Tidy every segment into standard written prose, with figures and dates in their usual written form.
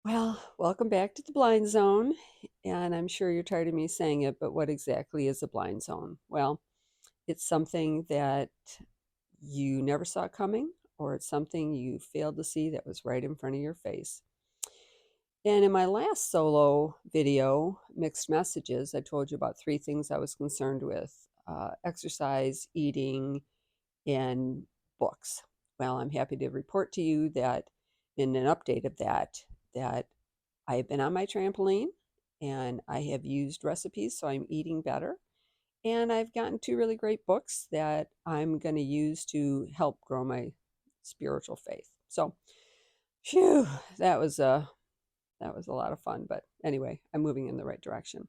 Well, welcome back to the blind zone. And I'm sure you're tired of me saying it, but what exactly is a blind zone? Well, it's something that you never saw coming, or it's something you failed to see that was right in front of your face. And in my last solo video, Mixed Messages, I told you about three things I was concerned with: exercise, eating, and books. Well, I'm happy to report to you that in an update of that I have been on my trampoline and I have used recipes, so I'm eating better. And I've gotten two really great books that I'm going to use to help grow my spiritual faith. So, phew, that was a lot of fun. But anyway, I'm moving in the right direction.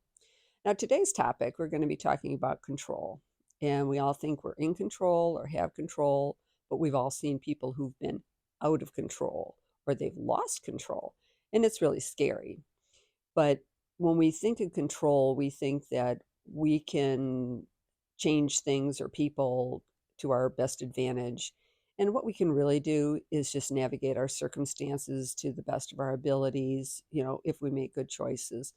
Now, today's topic, we're going to be talking about control. And we all think we're in control or have control, but we've all seen people who've been out of control or they've lost control. And it's really scary. But when we think of control, we think that we can change things or people to our best advantage. And what we can really do is just navigate our circumstances to the best of our abilities, if we make good choices.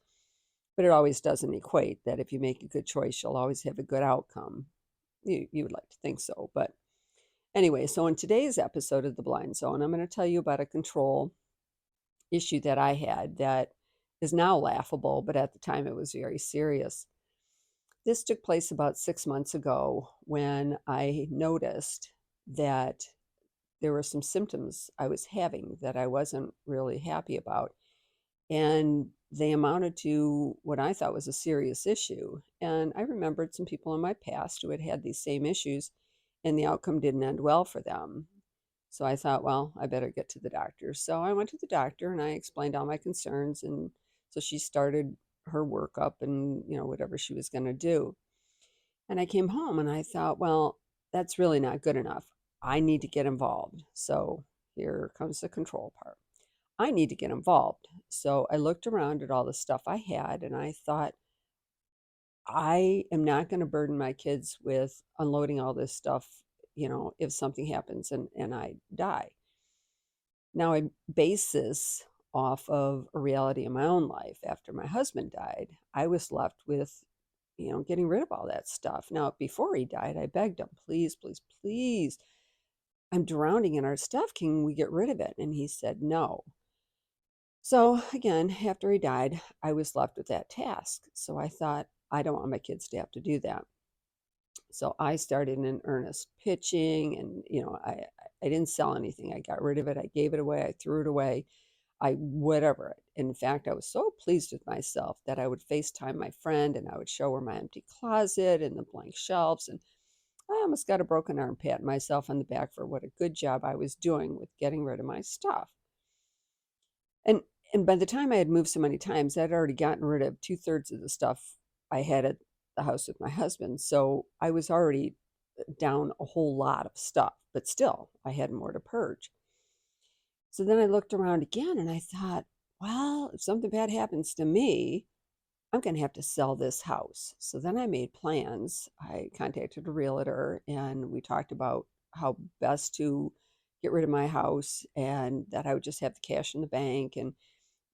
But it always doesn't equate that if you make a good choice, you'll always have a good outcome. You would like to think so. But anyway, so in today's episode of The Blind Zone, I'm going to tell you about a control issue that I had that is now laughable, but at the time it was very serious. This took place about 6 months ago when I noticed that there were some symptoms I was having that I wasn't really happy about. And they amounted to what I thought was a serious issue. And I remembered some people in my past who had had these same issues, and the outcome didn't end well for them. So I thought, well, I better get to the doctor. So I went to the doctor and I explained all my concerns. And so she started her workup and, whatever she was going to do. And I came home and I thought, well, that's really not good enough. I need to get involved. So here comes the control part. I need to get involved. So I looked around at all the stuff I had and I thought, I am not going to burden my kids with unloading all this stuff, if something happens and I die. Now I base this off of a reality in my own life. After my husband died, I was left with, getting rid of all that stuff. Now, before he died, I begged him, please, please, please, I'm drowning in our stuff. Can we get rid of it? And he said no. So again, after he died, I was left with that task. So I thought, I don't want my kids to have to do that. So I started in earnest pitching and, I didn't sell anything. I got rid of it. I gave it away. I threw it away. I whatever. In fact, I was so pleased with myself that I would FaceTime my friend and I would show her my empty closet and the blank shelves. And I almost got a broken arm patting myself on the back for what a good job I was doing with getting rid of my stuff. And and by the time I had moved so many times, I'd already gotten rid of two-thirds of the stuff I had at the house with my husband. So I was already down a whole lot of stuff, but still I had more to purge. So then I looked around again and I thought, well, if something bad happens to me, I'm going to have to sell this house. So then I made plans. I contacted a realtor and we talked about how best to get rid of my house and that I would just have the cash in the bank and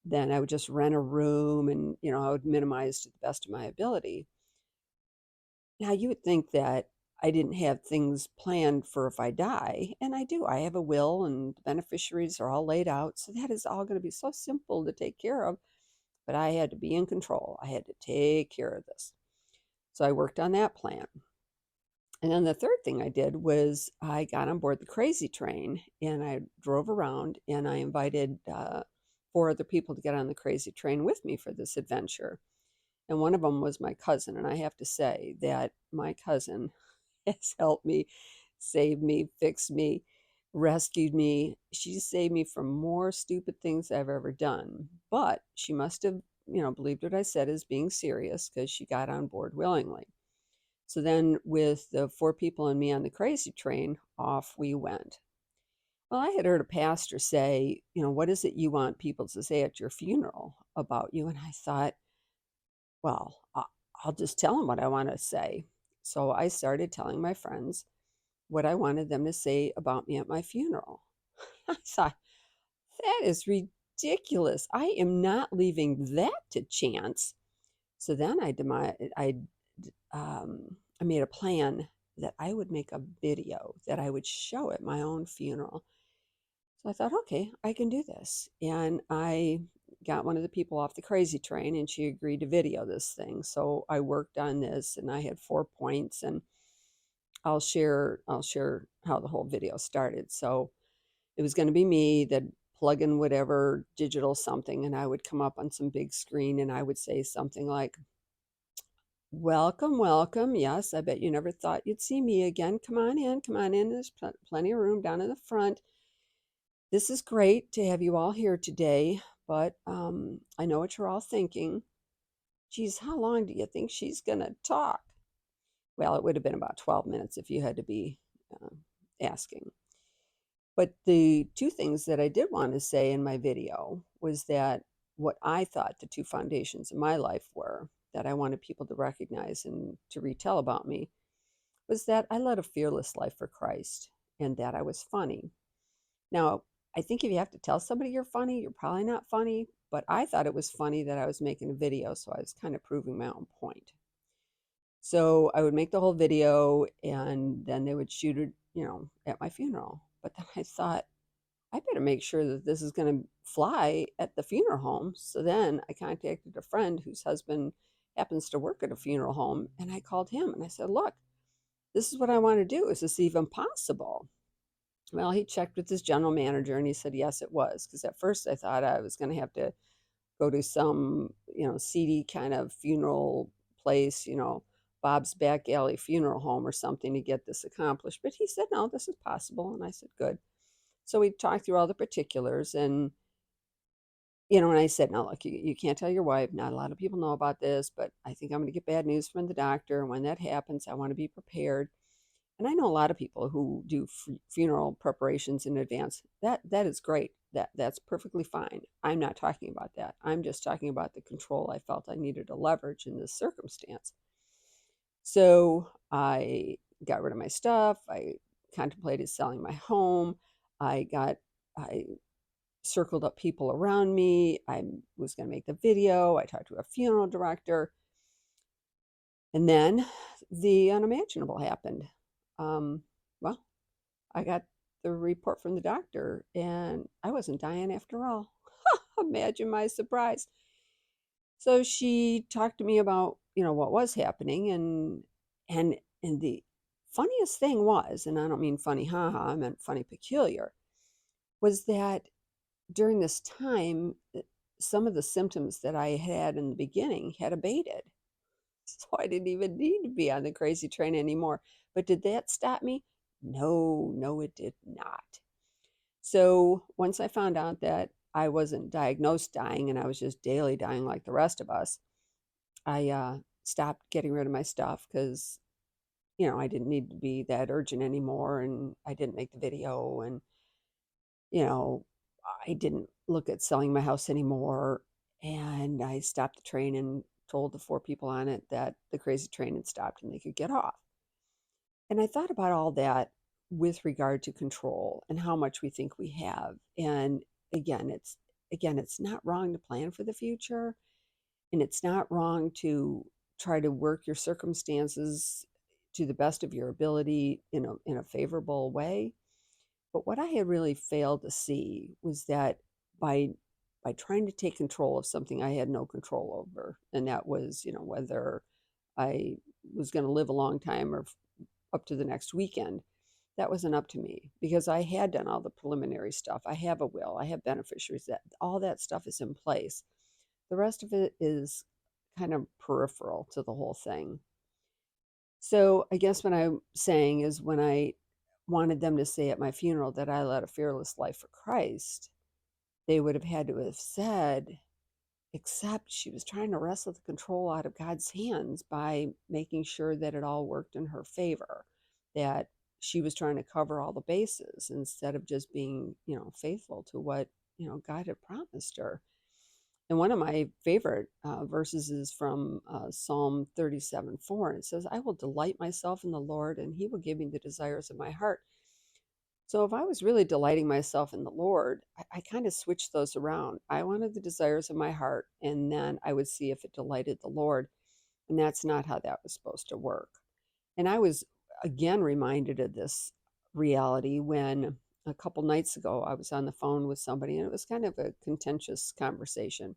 then I would just rent a room and, I would minimize to the best of my ability. Now, you would think that I didn't have things planned for if I die, and I do. I have a will and the beneficiaries are all laid out. So that is all going to be so simple to take care of. But I had to be in control. I had to take care of this. So I worked on that plan. And then the third thing I did was I got on board the crazy train and I drove around and I invited four other people to get on the crazy train with me for this adventure. And one of them was my cousin. And I have to say that my cousin has helped me, saved me, fixed me, rescued me. She saved me from more stupid things I've ever done. But she must have, believed what I said as being serious because she got on board willingly. So then, with the four people and me on the crazy train, off we went. Well, I had heard a pastor say, what is it you want people to say at your funeral about you? And I thought, well, I'll just tell them what I want to say. So I started telling my friends what I wanted them to say about me at my funeral. I thought, that is ridiculous. ridiculous. I am not leaving that to chance. So then I made a plan that I would make a video that I would show at my own funeral. So I thought, okay, I can do this. And I got one of the people off the crazy train and she agreed to video this thing. So I worked on this and I had 4 points and I'll share how the whole video started. So it was going to be me that plug in whatever digital something and I would come up on some big screen and I would say something like, welcome, welcome. Yes, I bet you never thought you'd see me again. Come on in, come on in. There's plenty of room down in the front. This is great to have you all here today, but I know what you're all thinking. Geez, how long do you think she's going to talk? Well, it would have been about 12 minutes if you had to be uh, asking. But the two things that I did want to say in my video was that what I thought the two foundations of my life were that I wanted people to recognize and to retell about me was that I led a fearless life for Christ and that I was funny. Now, I think if you have to tell somebody you're funny, you're probably not funny, but I thought it was funny that I was making a video, so I was kind of proving my own point. So I would make the whole video and then they would shoot it, at my funeral. But then I thought, I better make sure that this is going to fly at the funeral home. So then I contacted a friend whose husband happens to work at a funeral home and I called him and I said, look, this is what I want to do. Is this even possible? Well, he checked with his general manager and he said, yes, it was. Because at first I thought I was going to have to go to some, seedy kind of funeral place, Bob's Back Alley Funeral Home or something to get this accomplished. But he said, no, this is possible. And I said, good. So we talked through all the particulars and, and I said, no, look, you can't tell your wife. Not a lot of people know about this, but I think I'm going to get bad news from the doctor. And when that happens, I want to be prepared. And I know a lot of people who do funeral preparations in advance. That is great. That's perfectly fine. I'm not talking about that. I'm just talking about the control I felt I needed to leverage in this circumstance. So I got rid of my stuff. I contemplated selling my home. I circled up people around me. I was going to make the video. I talked to a funeral director. And then the unimaginable happened. Well, I got the report from the doctor and I wasn't dying after all. Imagine my surprise. So she talked to me about, what was happening and the funniest thing was, and I don't mean funny haha, I meant funny peculiar, was that during this time some of the symptoms that I had in the beginning had abated. So I didn't even need to be on the crazy train anymore. But did that stop me? No, no, it did not. So once I found out that I wasn't diagnosed dying and I was just daily dying like the rest of us, I stopped getting rid of my stuff because, I didn't need to be that urgent anymore. And I didn't make the video. And, you know, I didn't look at selling my house anymore. And I stopped the train and told the 4 people on it that the crazy train had stopped and they could get off. And I thought about all that with regard to control and how much we think we have. And again, it's not wrong to plan for the future, and it's not wrong to try to work your circumstances to the best of your ability in a favorable way. But what I had really failed to see was that by by trying to take control of something I had no control over, and that was, whether I was going to live a long time or up to the next weekend, that wasn't up to me because I had done all the preliminary stuff. I have a will, I have beneficiaries, that all that stuff is in place. The rest of it is kind of peripheral to the whole thing. So I guess what I'm saying is when I wanted them to say at my funeral that I led a fearless life for Christ, they would have had to have said, except she was trying to wrestle the control out of God's hands by making sure that it all worked in her favor, that she was trying to cover all the bases instead of just being, faithful to what, God had promised her. And one of my favorite verses is from Psalm 37:4. And it says, I will delight myself in the Lord, and he will give me the desires of my heart. So if I was really delighting myself in the Lord, I kind of switched those around. I wanted the desires of my heart, and then I would see if it delighted the Lord. And that's not how that was supposed to work. And I was again reminded of this reality when a couple nights ago I was on the phone with somebody, and it was kind of a contentious conversation.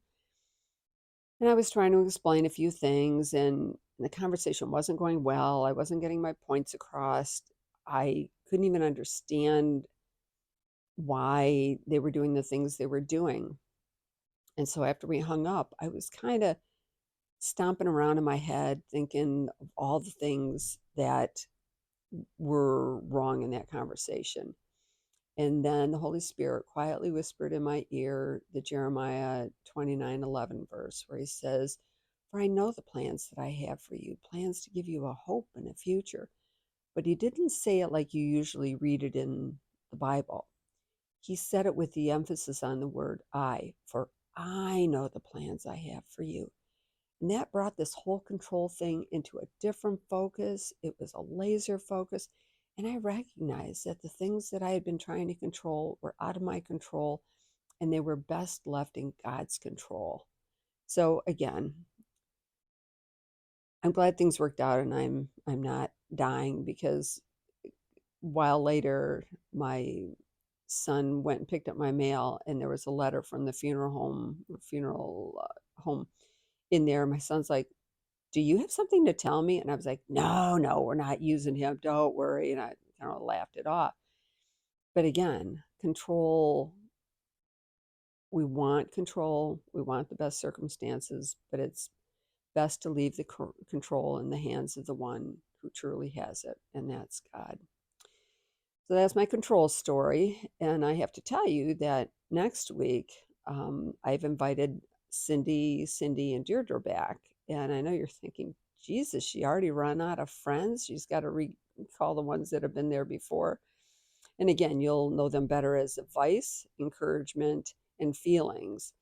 And I was trying to explain a few things, and the conversation wasn't going well. I wasn't getting my points across. I couldn't even understand why they were doing the things they were doing. And so after we hung up, I was kind of stomping around in my head, thinking of all the things that were wrong in that conversation. And then the Holy Spirit quietly whispered in my ear the Jeremiah 29:11 verse, where he says, "For I know the plans that I have for you, plans to give you a hope and a future." But he didn't say it like you usually read it in the Bible. He said it with the emphasis on the word I, for I know the plans I have for you. And that brought this whole control thing into a different focus. It was a laser focus. And I recognized that the things that I had been trying to control were out of my control, and they were best left in God's control. So again, I'm glad things worked out and I'm not dying, because while later my son went and picked up my mail and there was a letter from the funeral home in there. My son's like, "Do you have something to tell me?" And I was like, "No, no, we're not using him. Don't worry." And I kind of laughed it off. But again, control, we want control, we want the best circumstances, but it's best to leave the control in the hands of the one who truly has it, and that's God. So that's my control story. And I have to tell you that next week, I've invited Cindy, and Deirdre back. And I know you're thinking, Jesus, she already run out of friends. She's got to recall the ones that have been there before. And again, you'll know them better as advice, encouragement, and feelings.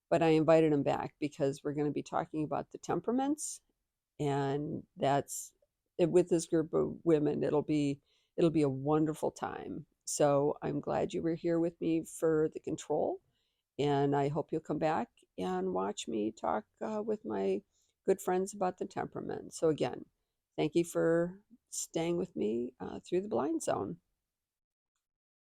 But I invited them back because we're going to be talking about the temperaments, and that's it. With this group of women, it'll be a wonderful time. So I'm glad you were here with me for the control, and I hope you'll come back and watch me talk with my good friends about the temperament. So again, thank you for staying with me through the blind zone.